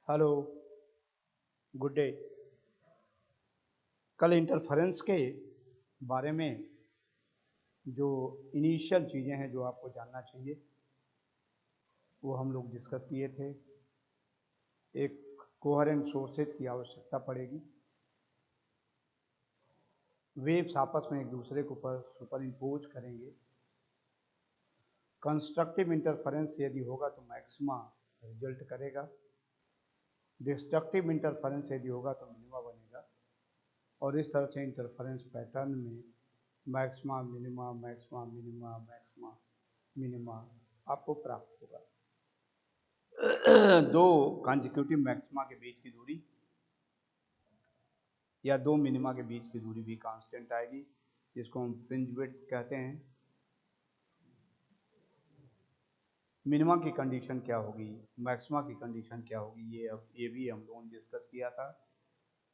Hello, good day. कल interference के बारे में जो इनिशियल चीज़ें हैं जो आपको जानना चाहिए वो हम लोग डिस्कस किए थे। एक कोहेरेंट सोर्सेज की आवश्यकता पड़ेगी। वेव्स आपस में एक दूसरे के ऊपर सुपर इम्पोज करेंगे। कंस्ट्रक्टिव इंटरफेरेंस यदि होगा तो मैक्सिमा रिजल्ट करेगा। डिस्ट्रक्टिव इंटरफेरेंस यदि होगा तो मिनिमा बनेगा। और इस तरह से इंटरफेरेंस पैटर्न में maxima minima maxima minima maxima minima आपको प्राप्त होगा। दो कॉन्जिक्यूटिव मैक्सिमा के बीच की दूरी या दो मिनिमा के बीच की दूरी भी कांस्टेंट आएगी, जिसको हम फ्रिंज विड्थ कहते हैं। मिनिमा की कंडीशन क्या होगी, मैक्सिमा की कंडीशन क्या होगी, ये भी हम लोगों ने डिस्कस किया था।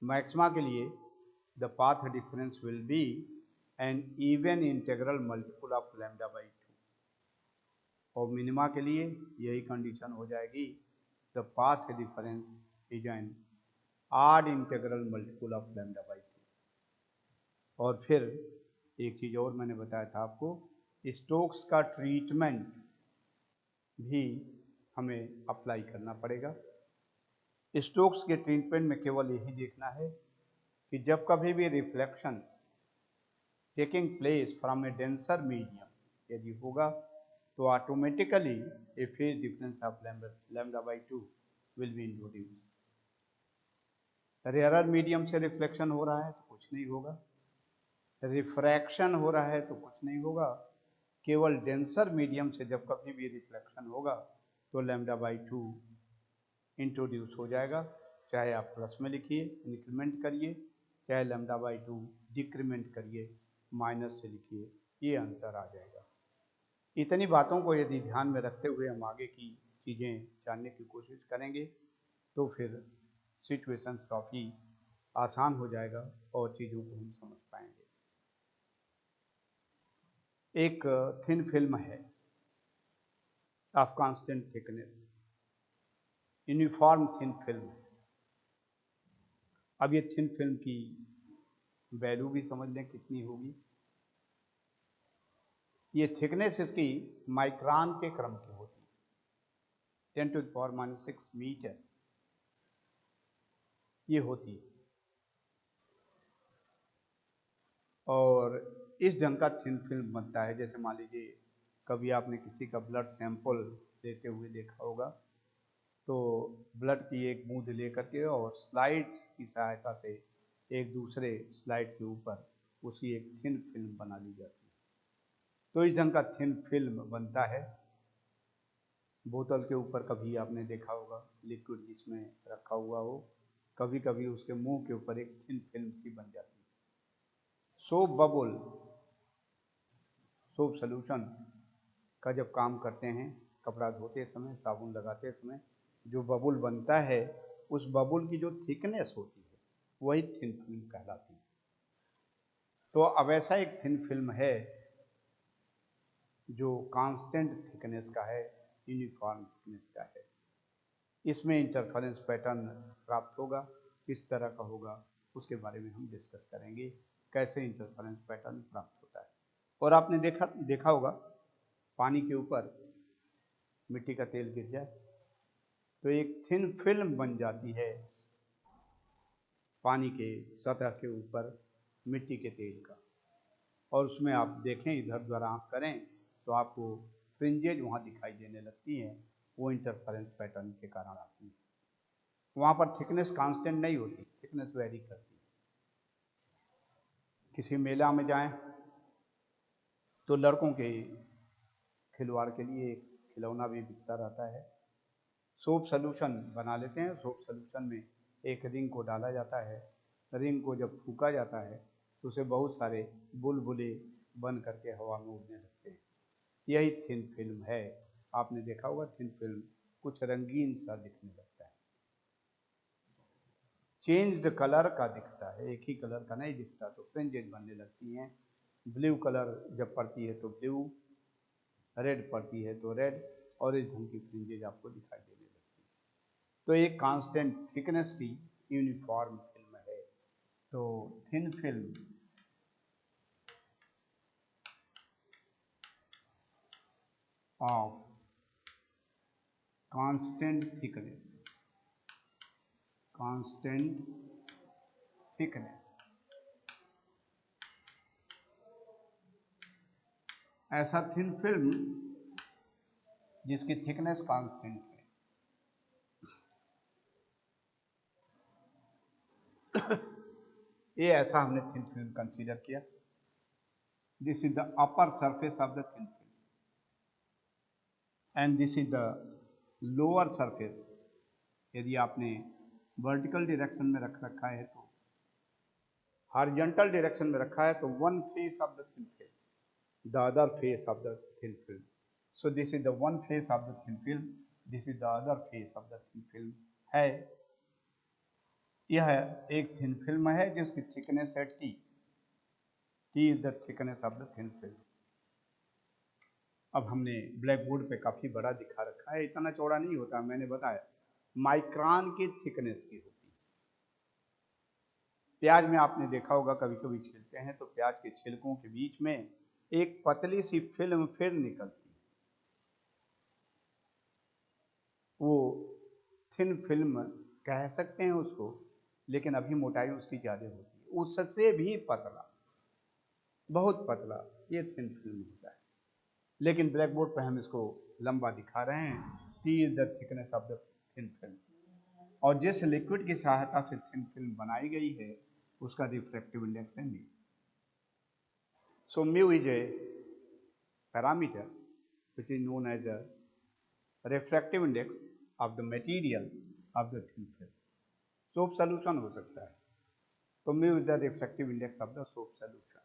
मैक्सिमा के लिए the path difference will be an even integral multiple of lambda by 2, और मिनिमा के लिए यही कंडीशन हो जाएगी, the path difference is an odd integral multiple of lambda by 2। और फिर एक चीज़ और मैंने बताया था आपको, स्टोक्स का ट्रीटमेंट भी हमें अप्लाई करना पड़ेगा। स्टोक्स के ट्रीटमेंट में केवल यही देखना है कि जब कभी भी reflection taking place from A denser medium यदि होगा तो automatically A phase difference of lambda by 2 will be introduce. Rarer medium से रिफ्लेक्शन हो रहा है तो कुछ नहीं होगा, रिफ्रैक्शन हो रहा है तो कुछ नहीं होगा। केवल डेंसर मीडियम से जब कभी भी रिफ्लेक्शन होगा तो लैम्डा बाई 2 इंट्रोड्यूस हो जाएगा। चाहे आप प्लस में लिखिए, इंक्रीमेंट करिए, चाहे लैम्डा बाई 2 डिक्रीमेंट करिए, माइनस से लिखिए, ये अंतर आ जाएगा। इतनी बातों को यदि ध्यान में रखते हुए हम आगे की चीज़ें जानने की कोशिश करेंगे तो फिर सिचुएशन काफ़ी आसान हो जाएगा और चीज़ों को हम समझ पाएंगे। एक थिन फिल्म है of constant thickness, uniform thin film. अब ये थिन फिल्म की वैल्यू भी समझ लें कितनी होगी। ये थिकनेस इसकी माइक्रोन के क्रम की होती है, 10 to the power -6 मीटर ये होती है। और इस ढंग का थिन फिल्म बनता है। जैसे मान लीजिए कभी आपने किसी का ब्लड सैंपल लेते हुए देखा होगा, तो ब्लड की एक बूंद लेकर के और स्लाइड्स की सहायता से एक दूसरे स्लाइड के ऊपर उसकी एक थिन फिल्म बना ली जाती है। तो इस ढंग का थिन फिल्म बनता है। बोतल के ऊपर कभी आपने देखा होगा लिक्विड जिसमें रखा हुआ हो, कभी कभी उसके मुंह के ऊपर एक थिन फिल्म सी बन जाती है। सोप बबुल, सोप सोल्यूशन का जब काम करते हैं, कपड़ा धोते समय, साबुन लगाते समय जो बबुल बनता है, उस बबुल की जो थिकनेस होती है वही थिन फिल्म कहलाती है। तो अब ऐसा एक थिन फिल्म है जो कांस्टेंट थिकनेस का है, यूनिफॉर्म थिकनेस का है। इसमें इंटरफेरेंस पैटर्न प्राप्त होगा, किस तरह का होगा उसके बारे में हम डिस्कस करेंगे, कैसे इंटरफेरेंस पैटर्न प्राप्त होता है। और आपने देखा होगा पानी के ऊपर मिट्टी का तेल गिर जाए तो एक थिन फिल्म बन जाती है पानी के सतह के ऊपर मिट्टी के तेल का। और उसमें आप देखें, इधर उधर आँख करें तो आपको फ्रिंजेज वहाँ दिखाई देने लगती हैं। वो इंटरफेरेंस पैटर्न के कारण आती है। वहाँ पर थिकनेस कांस्टेंट नहीं होती, थिकनेस वेरी करती है। किसी मेला में जाएं तो लड़कों के खिलवाड़ के लिए एक खिलौना भी बिकता रहता है। सोप सोल्यूशन बना लेते हैं। सोप सोल्यूशन में एक रिंग को डाला जाता है। रिंग को जब फूका जाता है तो उसे बहुत सारे बुलबुले बन करके हवा में उड़ने लगते हैं। यही थिन फिल्म है। आपने देखा होगा थिन फिल्म कुछ रंगीन सा दिखने लगता है, चेंज्ड कलर का दिखता है, एक ही कलर का नहीं दिखता। तो फ्रिंजेज बनने लगती हैं। ब्लू कलर जब पड़ती है तो ब्लू, रेड पड़ती है तो रेड, और इस ढंग की फ्रिंजेज आपको दिखाई देने लगती है। तो एक कांस्टेंट थिकनेस की यूनिफॉर्म फिल्म है। तो thin film of constant thickness ऐसा थिन फिल्म जिसकी थिकनेस कांस्टेंट है। ये ऐसा हमने थिन फिल्म कंसीडर किया। This is the upper surface of the thin film and this is the lower surface. यदि आपने वर्टिकल डायरेक्शन में रख रखा है तो हॉरिजॉन्टल डायरेक्शन में रखा है तो one face of the thin film, the other face of the thin film. So this is the one face of the thin film, this is the other face of the thin film है। यह एक thin film है जिसकी thickness है T is the thickness of the thin film. अब हमने black board पे काफी बड़ा दिखा रखा है, इतना चौड़ा नहीं होता, मैंने बताया माइक्रोन की थिकनेस की होती है। प्याज में आपने देखा होगा कभी कभी छीलते हैं तो प्याज के छिलकों के बीच में एक पतली सी फिल्म फिर निकलती है, वो थिन फिल्म कह सकते हैं उसको, लेकिन अभी मोटाई उसकी ज्यादा होती है, उससे भी पतला, बहुत पतला ये थिन फिल्म होता है। लेकिन ब्लैक बोर्ड पर हम इसको लंबा दिखा रहे हैं। T is the thickness of the thin film. और जिस लिक्विड की सहायता से थिन फिल्म बनाई गई है उसका रिफ्रैक्टिव इंडेक्स है mu. So mu is a parameter which is known as the refractive index of the material of the thin film. Soap solution हो सकता है तो mu is the refractive index of the soap solution.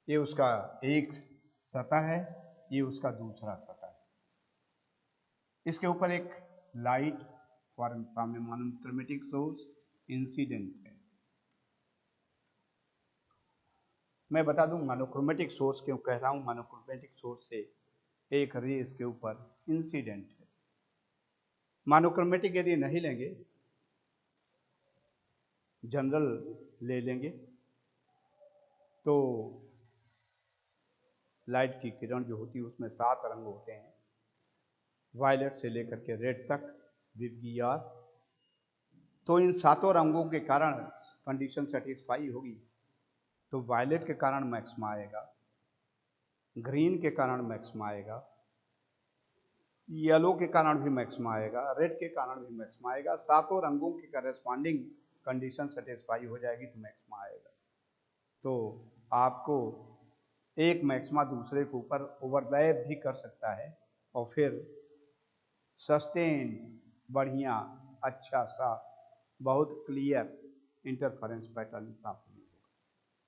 ये उसका एक सतह है, ये उसका दूसरा सतह है। इसके ऊपर एक light from A monochromatic source incident है। मैं बता दूं मोनोक्रोमेटिक सोर्स क्यों कह रहा हूं, मोनोक्रोमेटिक सोर्स से एक रे इसके ऊपर इंसिडेंट है। मोनोक्रोमेटिक यदि नहीं लेंगे, जनरल ले लेंगे तो लाइट की किरण जो होती है उसमें 7 रंग होते हैं, वायलेट से लेकर के रेड तक VBR। तो इन 7 रंगों के कारण कंडीशन सेटिस्फाई होगी तो वायलेट के कारण मैक्सिमा आएगा, ग्रीन के कारण मैक्सिमा आएगा, येलो के कारण भी मैक्सिमा आएगा, रेड के कारण भी मैक्सिमा आएगा। 7 रंगों की करेस्पॉन्डिंग कंडीशन सेटिस्फाई हो जाएगी तो मैक्सिमा आएगा। तो आपको एक मैक्सिमा दूसरे के ऊपर ओवरलैप भी कर सकता है और फिर सस्टेन बढ़िया अच्छा सा बहुत क्लियर इंटरफेरेंस पैटर्न प्राप्त नहीं होगा।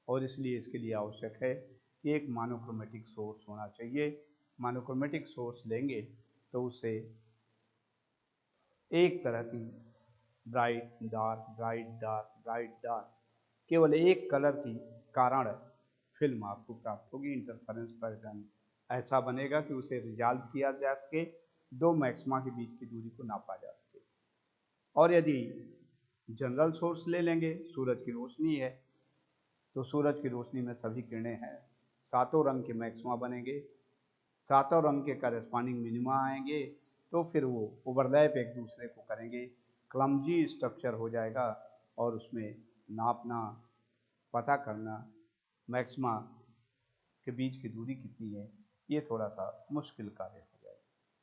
और इसलिए इसके लिए आवश्यक है कि एक मोनोक्रोमेटिक सोर्स होना चाहिए। मोनोक्रोमेटिक सोर्स लेंगे तो उससे एक तरह की bright dark bright dark bright dark केवल एक कलर की कारण फिल्म आपको प्राप्त होगी। इंटरफेरेंस पैटर्न ऐसा बनेगा कि उसे रिजॉल्व किया जा सके, 2 मैक्सिमा के बीच की दूरी को नापा जा सके। और यदि जनरल सोर्स ले लेंगे, सूरज की रोशनी है तो सूरज की रोशनी में सभी किरणें हैं, 7 रंग के मैक्सिमा बनेंगे, 7 रंग के करेस्पॉन्डिंग मिनिमा आएंगे, तो फिर वो ओवरलैप एक दूसरे को करेंगे, क्लमजी स्ट्रक्चर हो जाएगा और उसमें नापना पता करना मैक्सिमा के बीच की दूरी कितनी है ये थोड़ा सा मुश्किल कार्य हो जाएगा।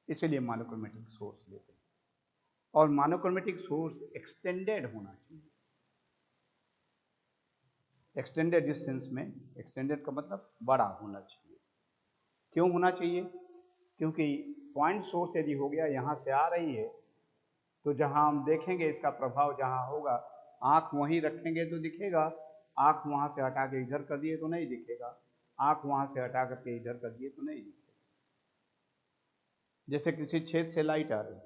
इसीलिए मोनोक्रोमेटिक सोर्स लेते हैं। और मोनोक्रोमेटिक सोर्स एक्सटेंडेड होना चाहिए। एक्सटेंडेड इस सेंस में, एक्सटेंडेड का मतलब बड़ा होना चाहिए। क्यों होना चाहिए? क्योंकि पॉइंट सोर्स यदि हो गया यहाँ से आ रही है तो जहाँ हम देखेंगे इसका प्रभाव जहाँ होगा, आँख वहीं रखेंगे तो दिखेगा, आँख वहाँ से हटा के इधर कर दिए तो नहीं दिखेगा, आँख वहाँ से हटा करके इधर कर दिए तो नहीं दिखेगा। जैसे किसी छेद से लाइट आ रही,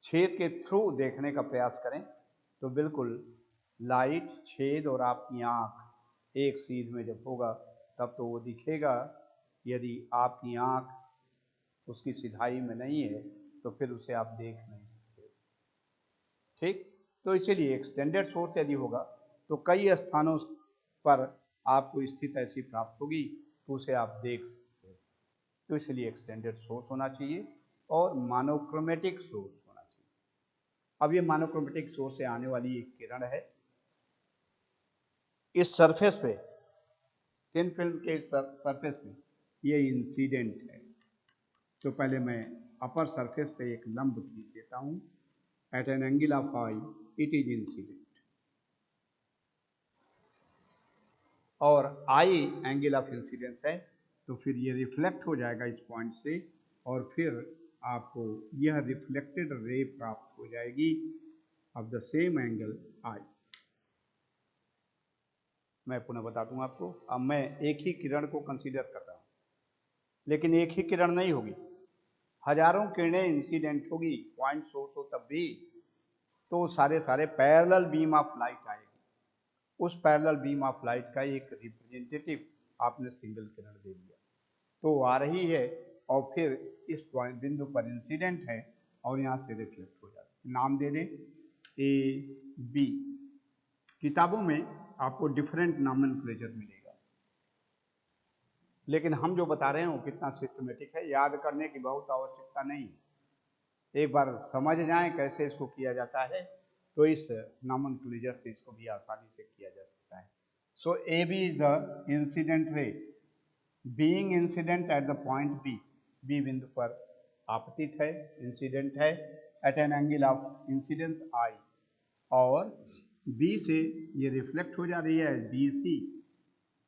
छेद के थ्रू देखने का प्रयास करें तो बिल्कुल लाइट, छेद और आपकी आँख एक सीध में जब होगा तब तो वो दिखेगा। यदि आपकी आँख उसकी सिधाई में नहीं है तो फिर उसे आप देख नहीं सकते। ठीक, तो इसीलिए एक्सटेंडेड सोर्स यदि होगा तो कई स्थानों पर आपको स्थिति ऐसी प्राप्त होगी तो उसे आप देख सकते हो। तो इसलिए एक्सटेंडेड सोर्स होना चाहिए और मोनोक्रोमेटिक सोर्स होना चाहिए। अब ये मोनोक्रोमेटिक सोर्स से आने वाली एक किरण है, इस सरफेस पे, थिन फिल्म के इस सरफेस पे ये इंसिडेंट है। तो पहले मैं अपर सरफेस पे एक लंब खींच देता हूं, at an angle of i it is incident, और आई एंगल ऑफ इंसिडेंस है तो फिर ये रिफ्लेक्ट हो जाएगा इस पॉइंट से और फिर आपको यह रिफ्लेक्टेड रे प्राप्त हो जाएगी ऑफ द सेम एंगल आई। मैं पुनः बता दूं आपको, अब मैं एक ही किरण को कंसीडर कर रहा हूं, लेकिन एक ही किरण नहीं होगी, हजारों किरणें इंसिडेंट होगी, पॉइंट सोर्स हो तब भी, तो सारे पैरेलल बीम ऑफ लाइट आएगी। उस पैरेलल बीम ऑफ लाइट का एक रिप्रेजेंटेटिव आपने सिंगल किरण दे दिया तो आ रही है और फिर इस पॉइंट बिंदु पर इंसिडेंट है और यहाँ से रिफ्लेक्ट हो जाता है। नाम दे दें ए बी। किताबों में आपको डिफरेंट नॉमेनक्लेचर मिलेगा, लेकिन हम जो बता रहे हैं वो कितना सिस्टमेटिक है, याद करने की बहुत आवश्यकता नहीं है। एक बार समझ जाएं कैसे इसको किया जाता है तो इस नॉमेनक्लेचर से इसको भी आसानी से किया जा सकता है। So A B is the incident ray being incident at the point B, B बिंदु पर आपतित है, इंसिडेंट है, at an angle of incidence i, और बी से ये रिफ्लेक्ट हो जा रही है बी सी,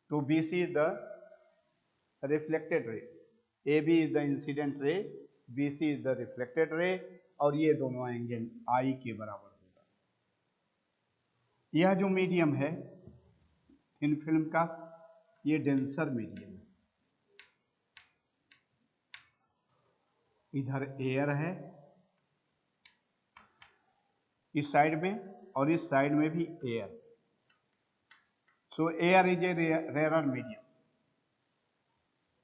तो B C is the reflected ray, A B is the incident ray, B C is the reflected ray, और ये दोनों एंगल आई के बराबर होगा। यह जो मीडियम है इन फिल्म का, ये डेंसर मीडियम है, इधर एयर है इस साइड में और इस साइड में भी air, so air is a rare medium.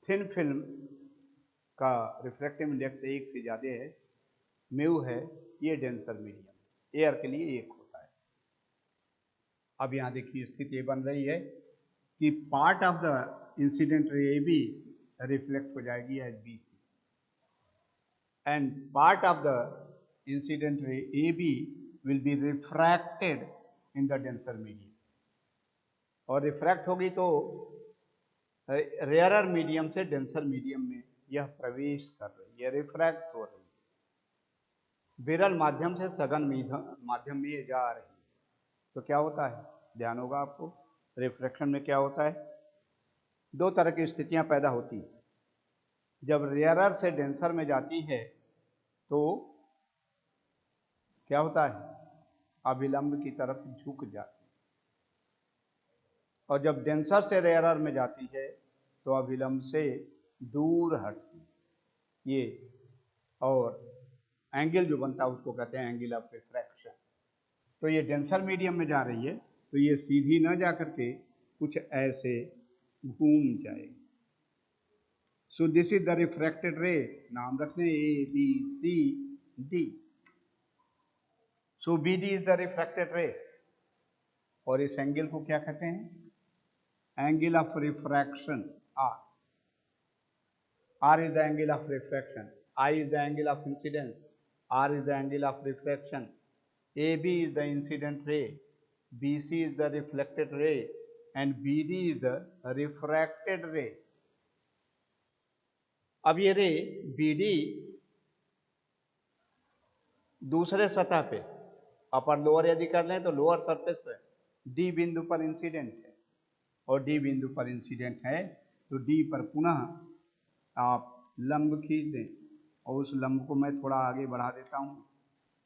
Thin film का रिफ्रैक्टिव इंडेक्स 1 से ज्यादा है, म्यू है, ये डेंसर मीडियम, एयर के लिए 1 होता है। अब यहां देखिए स्थिति ये बन रही है कि पार्ट ऑफ द इंसिडेंट रे ए बी रिफ्लेक्ट हो जाएगी as B C, and part of the incident ray AB will be refracted in the denser medium, और रिफ्रैक्ट होगी तो रेयरर मीडियम से डेंसर मीडियम में यह प्रवेश कर रही है, रिफ्रैक्ट हो रही है, विरल माध्यम से सघन माध्यम में जा रही है। तो क्या होता है, ध्यान होगा आपको, रिफ्रैक्शन में क्या होता है, दो तरह की स्थितियां पैदा होती हैं। जब रेयरर से डेंसर में जाती है तो क्या होता है, अभिलंब की तरफ झुक जाती है, और जब डेंसर से रेयरर में जाती है तो अभिलंब से दूर हटती है ये, और एंगल जो बनता है उसको कहते हैं एंगल ऑफ रिफ्रैक्शन। तो ये डेंसर मीडियम में जा रही है तो ये सीधी न जा करके कुछ ऐसे घूम जाएगी। So this is the refracted ray, नाम रखने A B C D. So B D is the refracted ray, और इस एंगल को क्या कहते हैं, angle of refraction r. R is the angle of refraction, i is the angle of incidence, r is the angle of refraction, A B is the incident ray, B C is the reflected ray, and B D is the refracted रे। अब ये रे B D दूसरे सतह पे, upper lower यदि कर लें तो लोअर सरफेस पे डी बिंदु पर इंसिडेंट है, और डी बिंदु पर इंसिडेंट है तो डी पर पुनः आप लंब खींच दें, और उस लंब को मैं थोड़ा आगे बढ़ा देता हूं,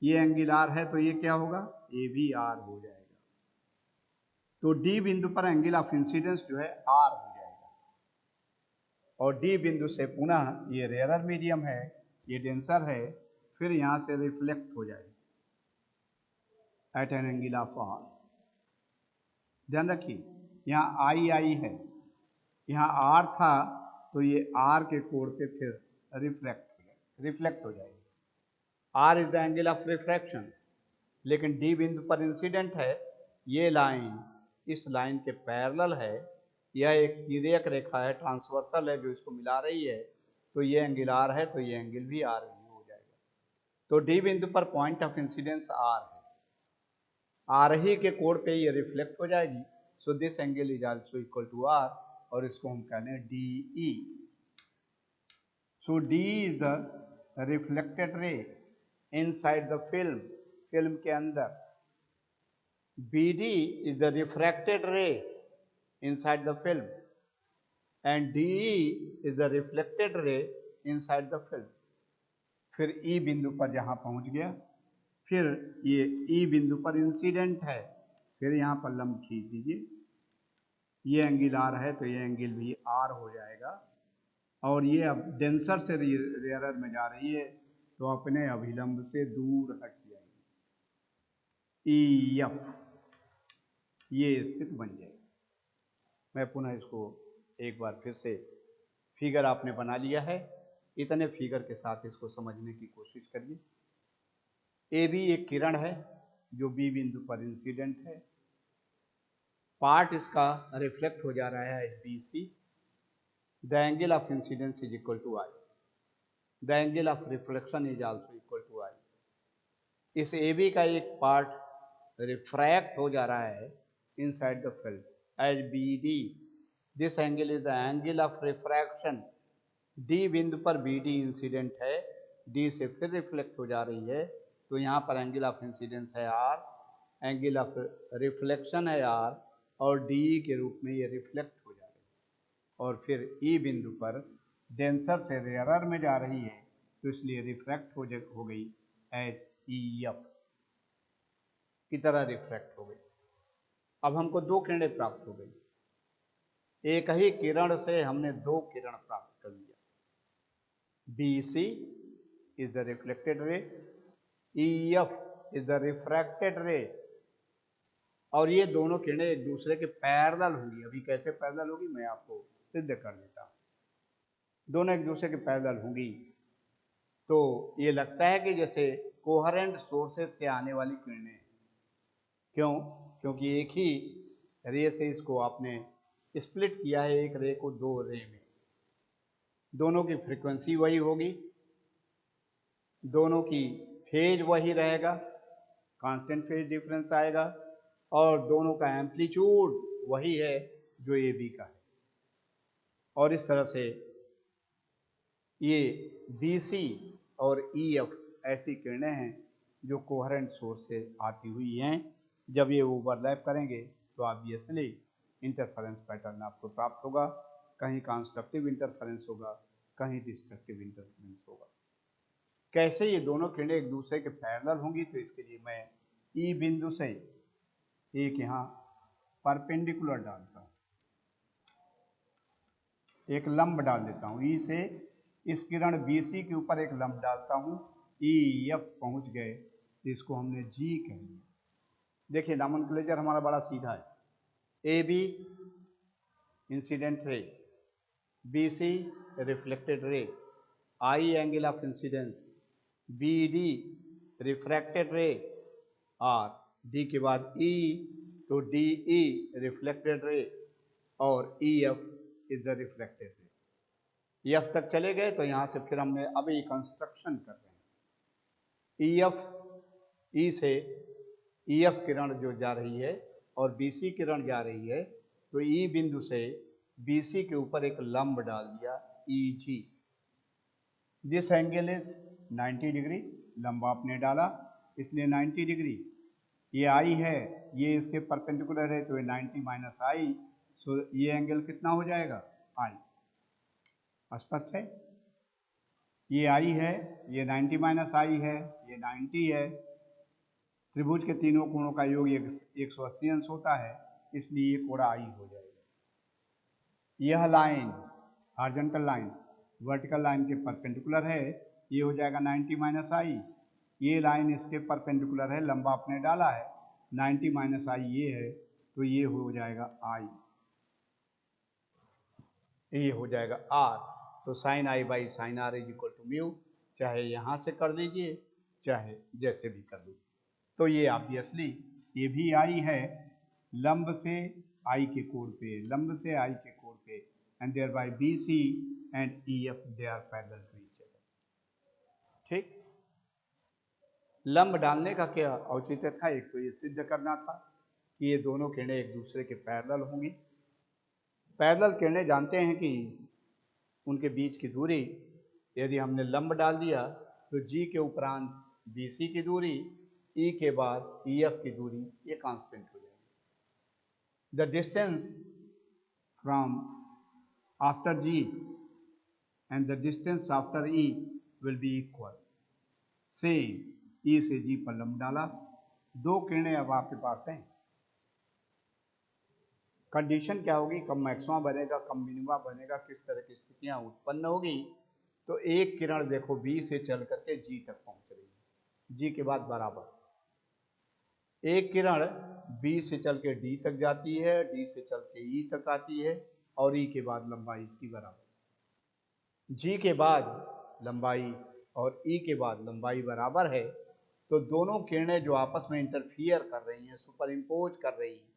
ये एंगल आर है तो ये क्या होगा, ए भी आर हो जाएगा। तो डी बिंदु पर एंगल ऑफ इंसिडेंस जो है आर हो जाएगा, और डी बिंदु से पुनः ये रेयरर मीडियम है, ये डेंसर है, फिर यहां से रिफ्लेक्ट हो जाएगी at an angle of r. ध्यान रखिए यहाँ आई आई है, यहाँ आर था तो ये आर के कोण पे फिर रिफ्लेक्ट हो रिफ्लेक्ट हो जाएगी। R is the angle of refraction. लेकिन डी बिंदु पर इंसिडेंट है, ये लाइन इस लाइन के पैरेलल है, यह एक तिर्यक रेखा है, ट्रांसवर्सल है जो इसको मिला रही है, तो ये एंगल आर है, तो ये एंगल भी आर हो जाएगा। तो डी बिंदु पर पॉइंट ऑफ इंसिडेंस आर है, आर ही के कोण पे ये रिफ्लेक्ट हो जाएगी। So this angle is also equal to r, और इसको हम कहते हैं D E. So D is the reflected ray inside the film, film के अंदर। BD is the refracted ray inside the film, and DE is the reflected ray inside the film. फिर E बिंदु पर जहाँ पहुँच गया, फिर ये E बिंदु पर इंसिडेंट है, फिर यहाँ पर लंब खींच दीजिए, ये एंगल R है तो ये एंगल भी R हो जाएगा, और ये अब डेंसर से रेयरर में जा रही है तो अपने अभिलंब से दूर हट जाएगी, EF ये स्थिति बन जाएगी। मैं पुनः इसको एक बार फिर से, फिगर आपने बना लिया है, इतने फिगर के साथ इसको समझने की कोशिश करिए। ए बी एक किरण है जो बी बिंदु पर इंसिडेंट है, पार्ट इसका रिफ्लेक्ट हो जा रहा है B C. The angle of incidence is equal to i, the angle of reflection is also equal to i. इस ए बी का एक पार्ट रिफ्रैक्ट हो जा रहा है inside the field as BD. This angle is the angle of refraction. D बिंदु पर BD incident है, D से फिर रिफ्लेक्ट हो जा रही है, तो यहाँ पर एंगल ऑफ इंसिडेंस है R, एंगल ऑफ रिफ्लेक्शन है R, और DE के रूप में ये रिफ्लेक्ट हो जा रही है, और फिर E बिंदु पर डेंसर से रेयरर में जा रही है, तो इसलिए रिफ्रैक्ट हो गई एज EF की तरह रिफ्रैक्ट हो गई। अब हमको दो किरणें प्राप्त हो गई, एक ही किरण से हमने दो किरण प्राप्त कर लिया। BC इज द रिफ्लेक्टेड रे, EF is the refracted ray, और ये दोनों किरणें एक दूसरे के पैरेलल होंगी। अभी कैसे पैरेलल होगी मैं आपको सिद्ध कर देता हूँ। दोनों एक दूसरे के पैरेलल होंगी तो ये लगता है कि जैसे कोहेरेंट सोर्सेज से आने वाली किरणें। क्यों? क्योंकि एक ही रे से इसको आपने स्प्लिट किया है, एक रे को दो रे में। दोनों की फ्रीक्वेंसी वही होगी, दोनों की फेज वही रहेगा, कांस्टेंट फेज डिफरेंस आएगा, और दोनों का एम्पलीट्यूड वही है जो ए बी का है। और इस तरह से ये बी सी और ई एफ ऐसी किरणें हैं जो कोहेरेंट सोर्स से आती हुई हैं। जब ये ओवरलैप करेंगे तो ऑब्वियसली इंटरफेरेंस पैटर्न आपको प्राप्त होगा, कहीं कंस्ट्रक्टिव इंटरफेरेंस होगा, कहीं डिस्ट्रक्टिव इंटरफेरेंस होगा। कैसे ये दोनों किरणें एक दूसरे के पैरेलल होंगी, तो इसके लिए मैं ई बिंदु से एक यहाँ परपेंडिकुलर डालता हूँ, एक लंब डाल देता हूँ। ई से इस किरण बी सी के ऊपर एक लंब डालता हूँ, ई एफ पहुँच गए, इसको हमने जी कह लिया। देखिए नॉमेनक्लेचर हमारा बड़ा सीधा है, A B incident ray, B C reflected ray, i angle of incidence, B D refracted ray, r D के बाद ई, तो डी ई रिफ्लेक्टेड रे, और E F is the reflected ray. F तक चले गए तो यहाँ से फिर हमने अभी कंस्ट्रक्शन कर रहे हैं। ई एफ, ई से ई एफ किरण जो जा रही है और बी सी किरण जा रही है, तो ई बिंदु से बी सी के ऊपर एक लंब डाल दिया ई जी। दिस एंगल इज 90 डिग्री, लंब आपने डाला इसलिए 90 डिग्री। ये आई है, ये इसके परपेंडिकुलर है, तो ये 90 माइनस आई, सो ये एंगल कितना हो जाएगा आई। स्पष्ट है? ये आई है, ये 90 माइनस आई है, ये 90 है। त्रिभुज के तीनों कोणों का योग 180 अंश होता है, इसलिए ये कोण आई हो जाएगा। यह line horizontal line vertical line के परपेंडिकुलर है, ये हो जाएगा 90 माइनस आई। ये लाइन इसके परपेंडिकुलर है, लंबा आपने डाला है, 90 माइनस आई ये है, तो ये हो जाएगा आई, ये हो जाएगा आर। तो sine i by sine r is equal to mu. चाहे यहाँ से कर दीजिए चाहे जैसे भी कर दीजिए। तो ये ऑब्वियसली ये भी आई है लंब से आई के कोण पे, लंब से आई के कोण पे, and thereby B C and E F they are parallel to each other. ठीक, लंब डालने का क्या औचित्य था? एक तो ये सिद्ध करना था कि ये दोनों किरणें एक दूसरे के पैरेलल होंगी। पैरेलल किरणें जानते हैं कि उनके बीच की दूरी, यदि हमने लंब डाल दिया तो जी के उपरांत बी सी की दूरी, ई के बाद ई एफ की दूरी, ये कांस्टेंट हो जाएगी। The distance from after G and the distance after E will be equal. Same, E से जी पर लंब डाला, दो किरणें अब आपके पास हैं। कंडीशन क्या होगी? कब मैक्सिमा बनेगा, कब मिनिमा बनेगा, किस तरह की स्थितियां उत्पन्न होगी? तो एक किरण देखो बी से चल करके जी तक पहुंच रही है, जी के बाद बराबर। एक किरण बी से चल के डी तक जाती है, डी से चल के ई तक आती है, और ई के बाद लंबाई इसकी बराबर। जी के बाद लंबाई और ई के बाद लंबाई बराबर है, तो दोनों किरणें जो आपस में इंटरफियर कर रही हैं, सुपर इम्पोज कर रही हैं,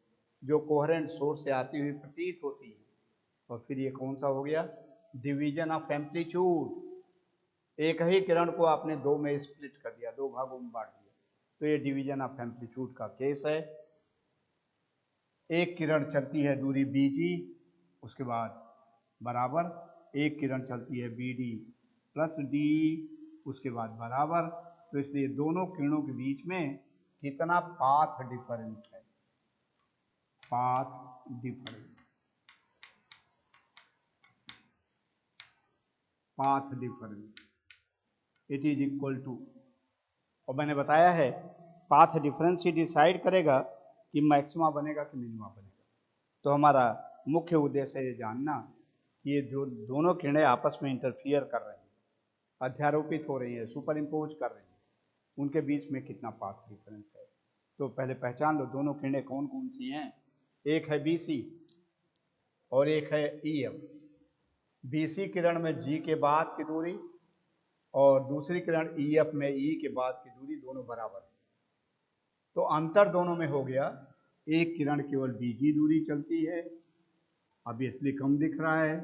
जो कोहेरेंट सोर्स से आती हुई प्रतीत होती है, और फिर ये कौन सा हो गया? Division of amplitude. एक ही किरण को आपने दो में स्प्लिट कर दिया, दो भागों में बांट दिया, तो ये डिवीजन ऑफ एम्पलीट्यूड का केस है। एक किरण चलती है दूरी बी जी, उसके बाद बराबर, एक किरण चलती है बी डी प्लस डी, उसके बाद बराबर। तो इसलिए दोनों किरणों के बीच में कितना पाथ डिफरेंस है? Path difference, path difference it is equal to, और मैंने बताया है पाथ डिफरेंस ही डिसाइड करेगा कि मैक्सिमा बनेगा कि मिनिमा बनेगा। तो हमारा मुख्य उद्देश्य है ये जानना कि ये जो दोनों किरणें आपस में इंटरफियर कर रही हैं, अध्यारोपित हो रही हैं, सुपर इम्पोज कर रही हैं, उनके बीच में कितना पाथ डिफरेंस है। तो पहले पहचान लो दोनों किरणें कौन कौन सी हैं। एक है बी सी और एक है ई एफ। बी सी किरण में जी के बाद की दूरी और दूसरी किरण ई एफ में ई के बाद की दूरी दोनों बराबर है। तो अंतर दोनों में हो गया, एक किरण केवल बीजी दूरी चलती है, अब इसलिए कम दिख रहा है।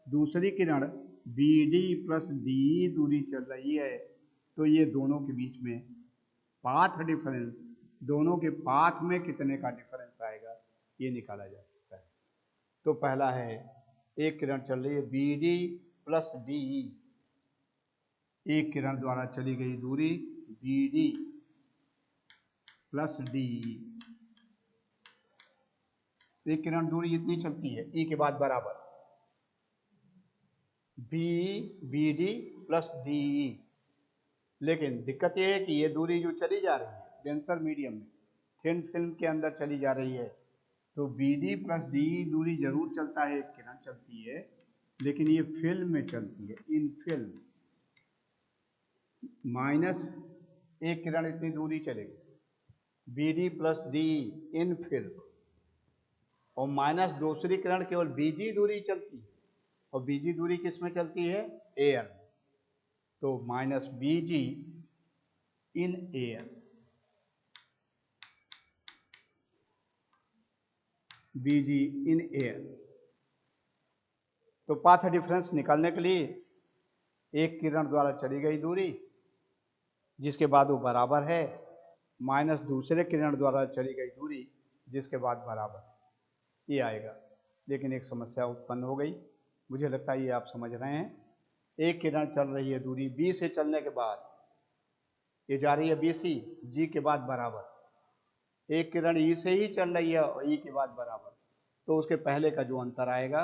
दूसरी किरण बी डी प्लस डी दूरी चल रही है, तो ये दोनों के बीच में पाथ डिफरेंस, दोनों के पाथ में कितने का डिफरेंस आएगा, ये निकाला जा सकता है। तो पहला है, एक किरण चल रही है बी डी प्लस डी, एक किरण द्वारा चली गई दूरी बी डी प्लस डी, एक किरण दूरी इतनी चलती है, ई के बाद बराबर, B B D plus D. लेकिन दिक्कत यह है कि ये दूरी जो चली जा रही है डेंसर मीडियम में, थिन फिल्म के अंदर चली जा रही है, तो बी डी प्लस डी दूरी जरूर चलता है, एक किरण चलती है, लेकिन ये फिल्म में चलती है, इन फिल्म। माइनस एक किरण इतनी दूरी चलेगी B D plus D in film, और माइनस दूसरी किरण केवल बीजी दूरी चलती है, और बीजी दूरी किस में चलती है? एयर में। तो minus BG in air, BG in air. तो पाथ डिफरेंस निकालने के लिए एक किरण द्वारा चली गई दूरी जिसके बाद वो बराबर है, माइनस दूसरे किरण द्वारा चली गई दूरी जिसके बाद बराबर, ये आएगा। लेकिन एक समस्या उत्पन्न हो गई, मुझे लगता है ये आप समझ रहे हैं। एक किरण चल रही है दूरी बी से चलने के बाद, ये जा रही है बी सी, जी के बाद बराबर, एक किरण ई से ही चल रही है और ई के बाद बराबर, तो उसके पहले का जो अंतर आएगा,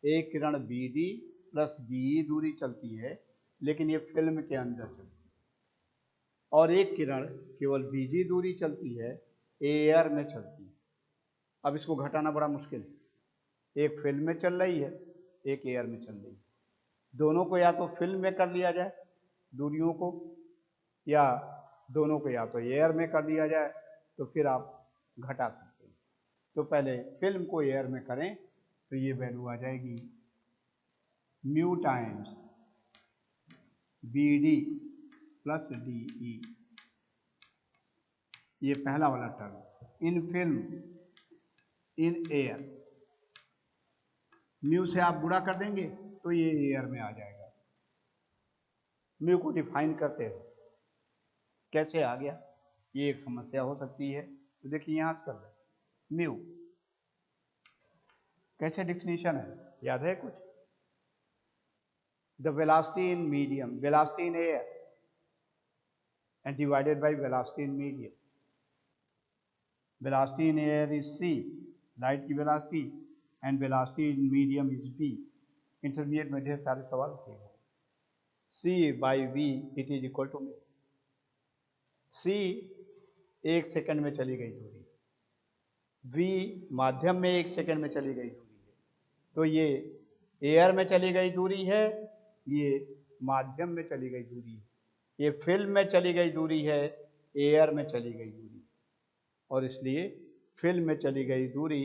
एक किरण बी डी प्लस डी दूरी चलती है, लेकिन ये फिल्म के अंदर चलती है, और एक किरण केवल बीजी दूरी चलती है, एयर में चलती है। अब इसको घटाना बड़ा मुश्किल है, एक फिल्म में चल रही है, एक एयर में चल रही है, दोनों को या तो फिल्म में कर लिया जाए दूरियों को, या दोनों को या तो एयर में कर दिया जाए, तो फिर आप घटा सकते हैं। तो पहले फिल्म को एयर में करें तो ये वैल्यू आ जाएगी mu times B D plus D E, ये पहला वाला term. In film, in air, mu से आप गुणा कर देंगे तो ये एयर में आ जाएगा। म्यू को डिफाइन करते हो कैसे आ गया, ये एक समस्या हो सकती है। तो देखिए यहां से कर रहे म्यू कैसे डिफिनीशन है, याद है कुछ? The velocity in medium, velocity in air and divided by velocity in medium. Velocity in air is c, light की velocity, and velocity in medium is v। Intermediate में ढेर सारे सवाल किए गए। c by v it is equal to mu. c 1 second में चली गई दूरी, v माध्यम में 1 सेकंड में चली गई दूरी है। तो ये एयर में चली गई दूरी है, ये माध्यम में चली गई दूरी है, ये फिल्म में चली गई दूरी है, एयर में चली गई दूरी। और इसलिए फिल्म में चली गई दूरी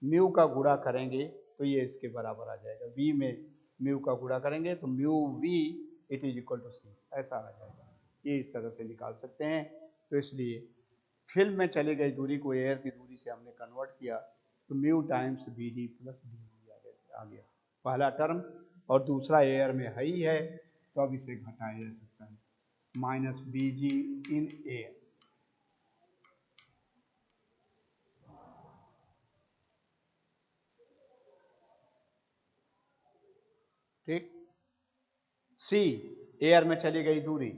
म्यू का गुणा करेंगे तो ये इसके बराबर आ जाएगा। v में म्यू का गुणा करेंगे तो mu v it is equal to c, ऐसा आ जाएगा। ये इस तरह से निकाल सकते हैं। तो इसलिए फिल्म में चली गई दूरी को एयर की दूरी से हमने कन्वर्ट किया तो mu times B D plus D आ गया पहला टर्म। और दूसरा एयर में है ही है तो अब इसे घटाया जा सकता है, minus B G in air. ठीक, सी एयर में चली गई दूरी,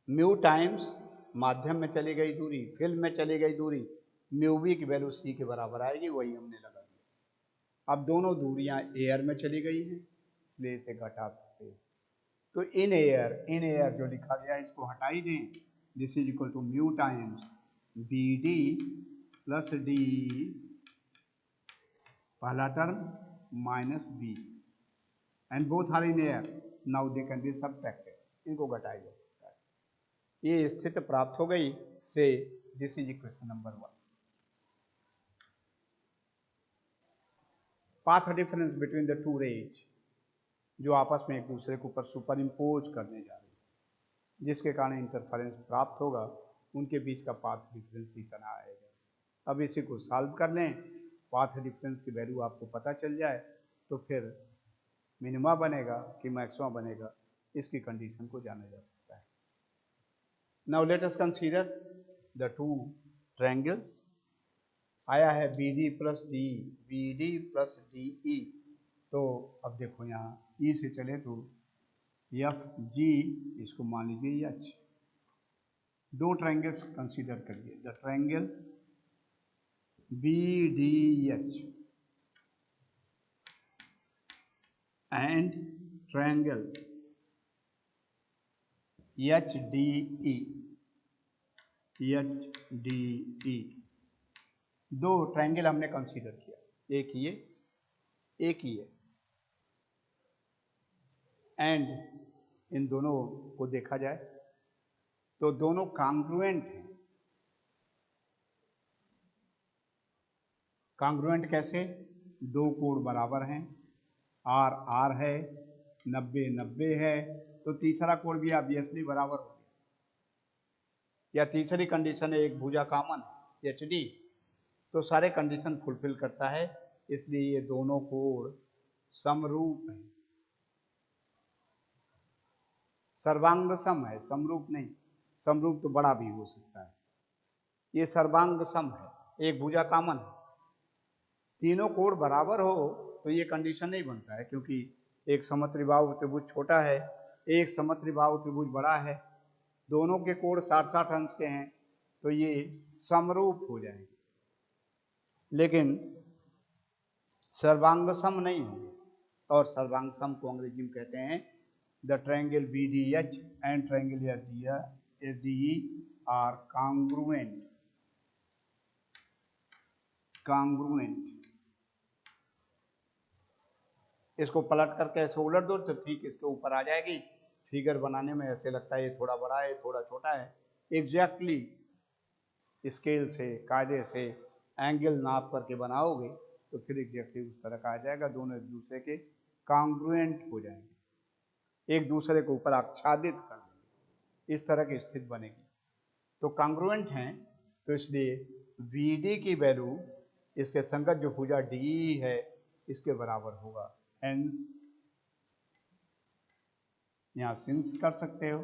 म्यू टाइम्स माध्यम में चली गई दूरी, फिल्म में चली गई दूरी, म्यू वी की वैल्यू सी के बराबर आएगी, वही हमने लगा दिया। अब दोनों दूरियां एयर में चली गई हैं इसलिए इसे घटा सकते हैं। तो इन एयर जो लिखा गया इसको हटा ही दें। This is equal to mu times B D plus D पहला term minus B, and both are in air, now they can be subtracted, इनको घटाया जा सकता है। ये स्थिति प्राप्त हो गई से this is equation number 1। Path difference between the two rays जो आपस में एक दूसरे के ऊपर सुपर इम्पोज करने जा रही है, जिसके कारण इंटरफेरेंस प्राप्त होगा, उनके बीच का पाथ डिफरेंस इतना आएगा। अब इसी को सॉल्व कर लें, पाथ डिफरेंस की वैल्यू आपको पता चल जाए तो फिर मिनिमा बनेगा कि मैक्सिमा बनेगा, इसकी कंडीशन को जाना जा सकता है। Now let us consider the two triangles. आया है B D plus D, B D plus D E. तो अब देखो यहाँ ई से चले तो एफ जी, इसको मान लीजिए एच। दो ट्रायंगल्स कंसीडर करिए, the triangle B D H and triangle H D E, H D E. दो ट्रायंगल हमने कंसीडर किया, एक ये एक ही है, एंड इन दोनों को देखा जाए तो दोनों कांग्रुएंट हैं। कांग्रुएंट कैसे? दो कोण बराबर हैं, आर आर है, 90 90 है, तो तीसरा कोण भी ऑब्वियसली बराबर हो गया। या तीसरी कंडीशन है एक भुजा कॉमन एच डी, तो सारे कंडीशन फुलफिल करता है, इसलिए ये दोनों कोण समरूप हैं। सर्वांग सम है, समरूप नहीं। समरूप तो बड़ा भी हो सकता है, ये सर्वांग सम है, एक भुजा कॉमन है। तीनों कोण बराबर हो तो ये कंडीशन नहीं बनता है, क्योंकि एक समत्रिबाहु त्रिभुज छोटा है, एक समत्रिबाहु त्रिभुज बड़ा है, दोनों के कोण 60-60 अंश के हैं, तो ये समरूप हो जाएंगे, लेकिन सर्वांग सम नहीं होंगे। और सर्वांग सम को अंग्रेजी में कहते हैं the triangle B D H and triangle H D E are congruent. Congruent, इसको पलट करके ऐसे उलट दो तो ठीक इसके ऊपर आ जाएगी। फिगर बनाने में ऐसे लगता है ये थोड़ा बड़ा है थोड़ा छोटा है, एग्जैक्टली स्केल से कायदे से एंगल नाप करके बनाओगे तो फिर एग्जैक्टली उस तरह का आ जाएगा। दोनों एक दूसरे के कांग्रुएंट हो जाएंगे, एक दूसरे के ऊपर आच्छादित कर देंगे। इस तरह की स्थिति बनेगी। तो कॉन्ग्रुएंट हैं, तो इसलिए BD की वैल्यू इसके संगत जो भुजा DE है इसके बराबर होगा। हेंस यहाँ सिंस कर सकते हो,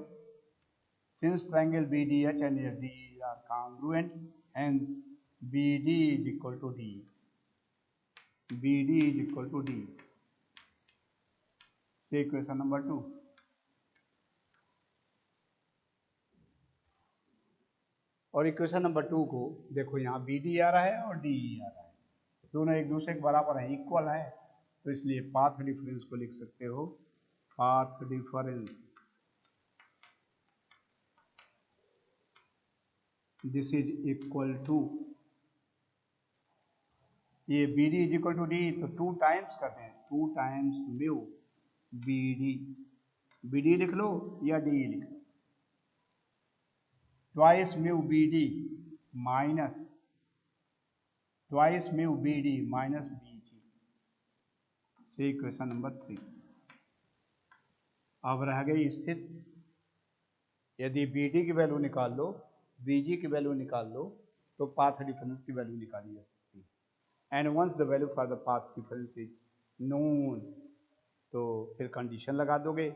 since triangle BDH and DE are congruent, hence BD is equal to DE. BD is equal to DE. See equation number 2. और इक्वेशन नंबर 2 को देखो, यहाँ BD आ रहा है और DE आ रहा है, दोनों एक दूसरे के बराबर है, इक्वल है, तो इसलिए पाथ डिफरेंस को लिख सकते हो, path difference this is equal to, ये BD is equal to D, तो 2 टाइम्स करते हैं, 2 टाइम्स म्यू BD, BD लिख लो या DE लिख लो, twice mu BD minus twice mu BD minus BG। से इक्वेशन नंबर 3। अब रह गई स्थिति, यदि BD की वैल्यू निकाल लो, BG की वैल्यू निकाल लो, तो पाथ डिफरेंस की वैल्यू निकाली जा सकती है। And once the value for the path difference is known, तो फिर कंडीशन लगा दोगे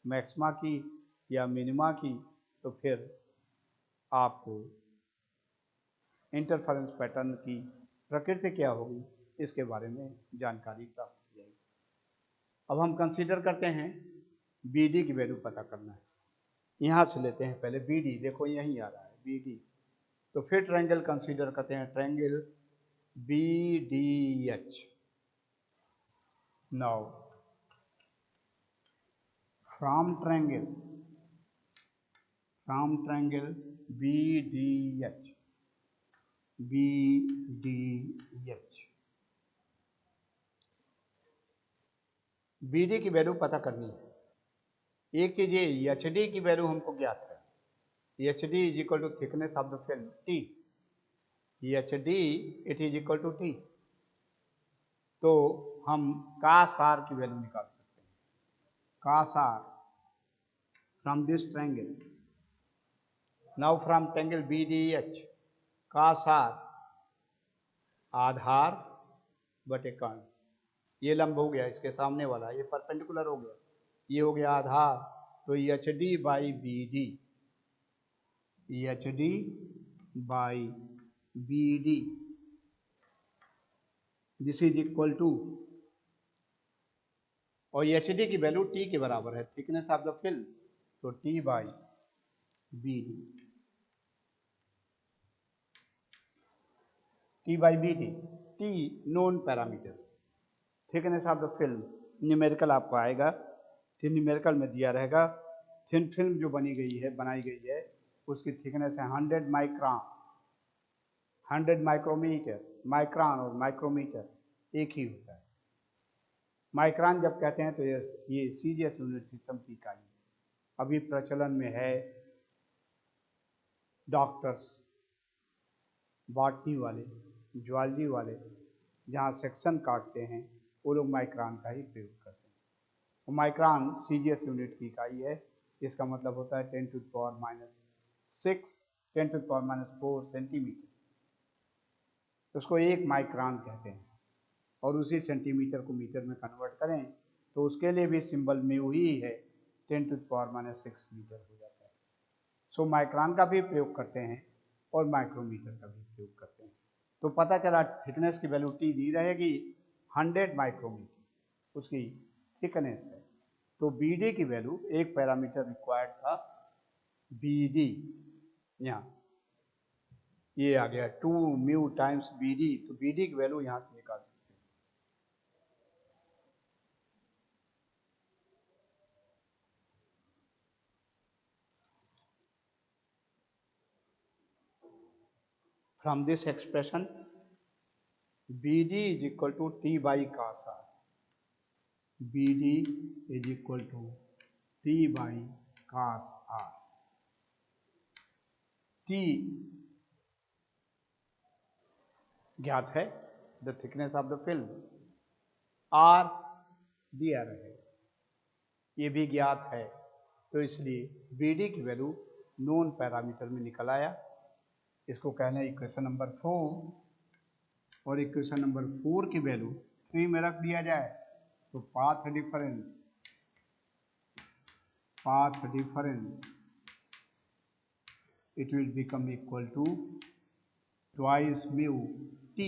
मैक्सिमा की या मिनिमा की, तो फिर आपको इंटरफेरेंस पैटर्न की प्रकृति क्या होगी इसके बारे में जानकारी प्राप्त हो जाएगी। अब हम कंसीडर करते हैं BD की वैल्यू पता करना है। यहाँ से लेते हैं पहले BD, देखो यहीं आ रहा है BD, तो फिर ट्रायंगल कंसीडर करते हैं, triangle BDH। Now from triangle BDH BD की वैल्यू पता करनी है। एक चीज ये HD की वैल्यू हमको ज्ञात है, HD is equal to thickness of the film T, HD it is equal to T, तो हम cos R की वैल्यू निकाल सकते हैं, cos R from this triangle. Now from triangle BDH, cos R आधार बटे कर्ण, ये लंब हो गया, इसके सामने वाला ये परपेंडिकुलर हो गया, ये हो गया आधार, तो HD by BD, HD by BD this is equal to, और HD की वैल्यू T के बराबर है, थिकनेस ऑफ द फिल्म, तो T by BD, T by BD, T known parameter, thickness of the film numerical आपको आएगा, thin numerical में दिया रहेगा, थिन फिल्म जो बनाई गई है उसकी थिकनेस है 100 माइक्रॉन, 100 माइक्रोमीटर, माइक्रॉन और माइक्रोमीटर एक ही होता है। माइक्रॉन जब कहते हैं तो ये सीजीएस यूनिट सिस्टम की इकाई अभी प्रचलन में है। डॉक्टर्स, बॉटनी वाले, ज्वालजी वाले जहाँ सेक्शन काटते हैं वो लोग माइक्रॉन का ही प्रयोग करते हैं। तो माइक्रॉन सीजीएस यूनिट की इकाई है, इसका मतलब होता है 10 to the power -6, 10 to the power -4 centimetre, उसको एक माइक्रॉन कहते हैं। और उसी सेंटीमीटर को मीटर में कन्वर्ट करें तो उसके लिए भी सिंबल म्यू ही है, 10 टू द पावर -6 मीटर हो जाता है। सो माइक्रॉन का भी प्रयोग करते हैं और माइक्रोमीटर का भी प्रयोग करते हैं। तो पता चला थिकनेस की वैल्यू T दी रहेगी, 100 माइक्रोमीटर उसकी थिकनेस है। तो BD की वैल्यू, एक पैरामीटर रिक्वायर्ड था BD, यहाँ ये आ गया 2 म्यू टाइम्स BD, तो BD की वैल्यू यहाँ से निकाल सकते हैं। From this expression BD is equal to T by cos R, BD is equal to T by cos R। T ज्ञात है, the thickness of the film, R दिया रहे, ये भी ज्ञात है, तो इसलिए BD की वैल्यू नोन पैरामीटर में निकल आया। इसको कहना है इक्वेशन नंबर 4, और इक्वेशन नंबर 4 की वैल्यू 3 में रख दिया जाए तो path difference it will become equal to twice mu t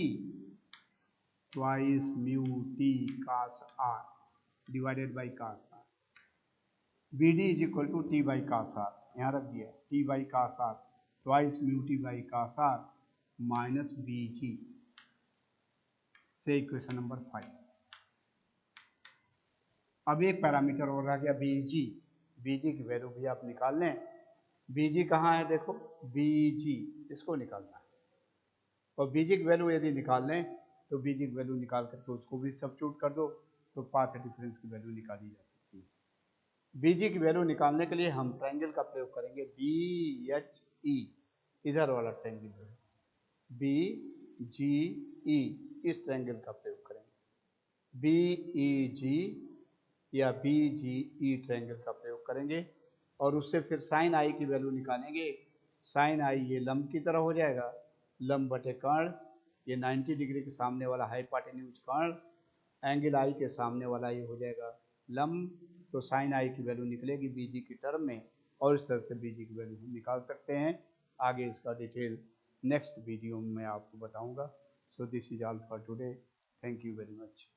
cos r divided by cos r. BD is equal to t by cos r, यहाँ रख दिया t by cos r twice mu t by cos r minus BG से equation number 5। अब एक parameter और रह गया BG। BG की वैल्यू भी आप निकाल लें। BG कहाँ है, देखो BG, इसको निकालना है। और BG की वैल्यू यदि निकाल लें तो BG की वैल्यू निकाल करके उसको भी सब्स्टिट्यूट कर दो तो पाथ डिफरेंस की वैल्यू निकाली जा सकती है। BG की वैल्यू निकालने के लिए हम ट्रायंगल का प्रयोग करेंगे BHE, इधर वाला ट्रायंगल है BGE, इस ट्रायंगल का प्रयोग करेंगे। BEG या BGE ट्रायंगल का प्रयोग करेंगे और उससे फिर साइन आई की वैल्यू निकालेंगे। साइन आई ये लंब की तरह हो जाएगा, लंब बटे कर्ण, ये 90 डिग्री के सामने वाला हाइपोटेन्यूज कर्ण, एंगल आई के सामने वाला ये हो जाएगा लंब। तो साइन आई की वैल्यू निकलेगी बीजी की टर्म में, और इस तरह से बीजी की वैल्यू हम निकाल सकते हैं। आगे इसका डिटेल नेक्स्ट वीडियो में मैं आपको बताऊंगा। सो this is all for today, thank you very much.